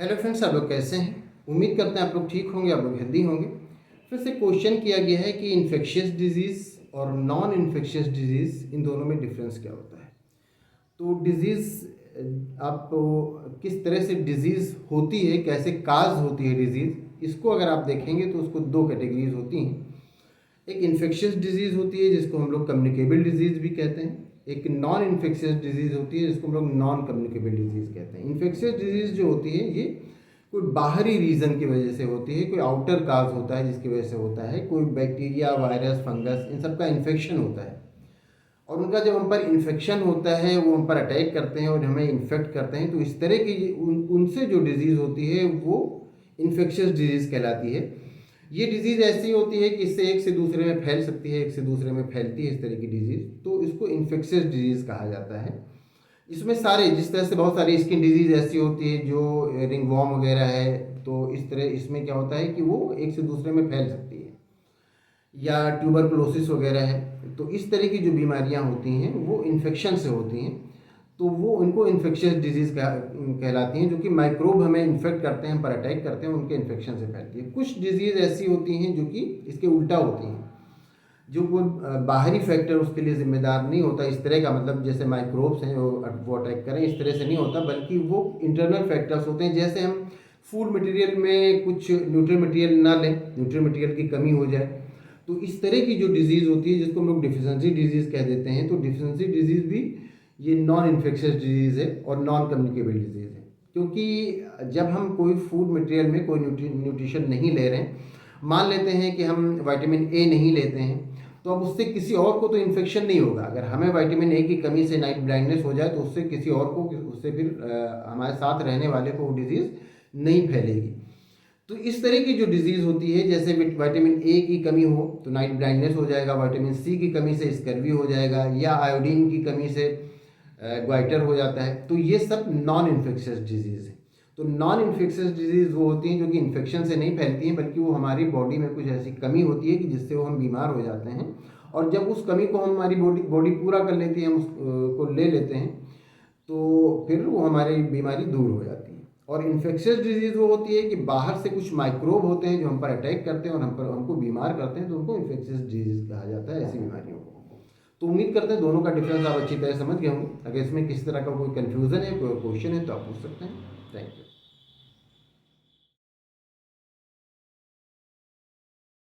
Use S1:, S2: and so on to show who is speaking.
S1: Hello friends, आप लोग कैसे हैं? उम्मीद करते हैं आप लोग ठीक होंगे, आप लोग हेल्दी होंगे। फिर से क्वेश्चन किया गया है कि इन्फेक्शियस डिजीज़ और नॉन इन्फेक्शियस डिजीज़ इन दोनों में डिफरेंस क्या होता है। तो डिजीज़ आपको किस तरह से डिजीज़ होती है, कैसे काज होती है डिजीज़, इसको अगर आप देखेंगे तो उसको दो कैटेगरीज होती हैं। एक इन्फेक्शियस डिजीज़ होती है जिसको हम लोग कम्युनिकेबल डिजीज़ भी कहते हैं। एक नॉन इन्फेक्शियस डिजीज़ होती है जिसको हम लोग नॉन कम्युनिकेबल डिजीज़ कहते हैं। इन्फेक्शियस डिजीज़ जो होती है ये कोई बाहरी रीज़न की वजह से होती है, कोई आउटर काज होता है जिसकी वजह से होता है, कोई बैक्टीरिया, वायरस, फंगस, इन सब का इन्फेक्शन होता है। और उनका जब हम पर इन्फेक्शन होता है वो हम पर अटैक करते हैं और हमें इन्फेक्ट करते हैं, तो इस तरह की उनसे जो डिजीज़ होती है वो इन्फेक्शियस डिजीज़ कहलाती है। ये डिजीज़ ऐसी होती है कि इससे एक से दूसरे में फैल सकती है, एक से दूसरे में फैलती है इस तरह की डिजीज़, तो इसको इन्फेक्शियस डिजीज़ कहा जाता है। इसमें सारे जिस तरह से बहुत सारी स्किन डिजीज़ ऐसी होती है जो रिंगवॉर्म वगैरह है, तो इस तरह इसमें क्या होता है कि वो एक से दूसरे में फैल सकती है, या ट्यूबरकुलोसिस वगैरह है। तो इस तरह की जो बीमारियां होती हैं वो इन्फेक्शन से होती हैं, तो वो उनको इन्फेक्शियस डिजीज़ कहलाती हैं, जो कि माइक्रोब हमें इन्फेक्ट करते हैं, हम पर अटैक करते हैं, उनके इन्फेक्शन से फैलती है। कुछ डिजीज़ ऐसी होती हैं जो कि इसके उल्टा होती हैं, जो कोई बाहरी फैक्टर उसके लिए जिम्मेदार नहीं होता इस तरह का, मतलब जैसे माइक्रोब्स हैं वो अटैक करें इस तरह से नहीं होता, बल्कि वो इंटरनल फैक्टर्स होते हैं। जैसे हम फूड मटेरियल में कुछ न्यूट्री मटेरियल ना लें, न्यूट्री मटेरियल की कमी हो जाए, तो इस तरह की जो डिजीज़ होती है जिसको हम लोग डिफिशेंसी डिजीज़ कह देते हैं, तो डिफिशेंसी डिजीज़ भी ये नॉन इन्फेक्शियस डिजीज़ है और नॉन कम्युनिकेबल डिजीज़ है। क्योंकि जब हम कोई फूड मटेरियल में कोई न्यूट्रिशन नहीं ले रहे हैं, मान लेते हैं कि हम विटामिन ए नहीं लेते हैं, तो अब उससे किसी और को तो इन्फेक्शन नहीं होगा। अगर हमें विटामिन ए की कमी से नाइट ब्लाइंडनेस हो जाए तो उससे किसी और को, उससे फिर हमारे साथ रहने वाले को वो डिजीज़ नहीं फैलेगी। तो इस तरह की जो डिजीज़ होती है, जैसे विटामिन ए की कमी हो तो नाइट ब्लाइंडनेस हो जाएगा, विटामिन सी की कमी से स्कर्वी हो जाएगा, या आयोडीन की कमी से ग्वाइटर हो जाता है, तो ये सब नॉन इन्फेक्शियस डिजीज़ है। तो नॉन इन्फेक्शियस डिजीज़ वो होती हैं जो कि इन्फेक्शन से नहीं फैलती हैं, बल्कि वो हमारी बॉडी में कुछ ऐसी कमी होती है कि जिससे वो हम बीमार हो जाते हैं, और जब उस कमी को हमारी बॉडी पूरा कर लेती है, हम उसको ले लेते हैं, तो फिर वो हमारी बीमारी दूर हो जाती है। और इन्फेक्शियस डिजीज़ वो होती है कि बाहर से कुछ माइक्रोब होते हैं जो हम पर अटैक करते हैं और हमको बीमार करते हैं, तो उनको इन्फेक्शियस डिजीज़ कहा जाता है, ऐसी बीमारियों को। तो उम्मीद करते हैं दोनों का डिफरेंस आप अच्छी तरह समझ गए होंगे। अगर इसमें किसी तरह का कोई कन्फ्यूज़न है, कोई क्वेश्चन है, तो आप पूछ सकते हैं। Thank you.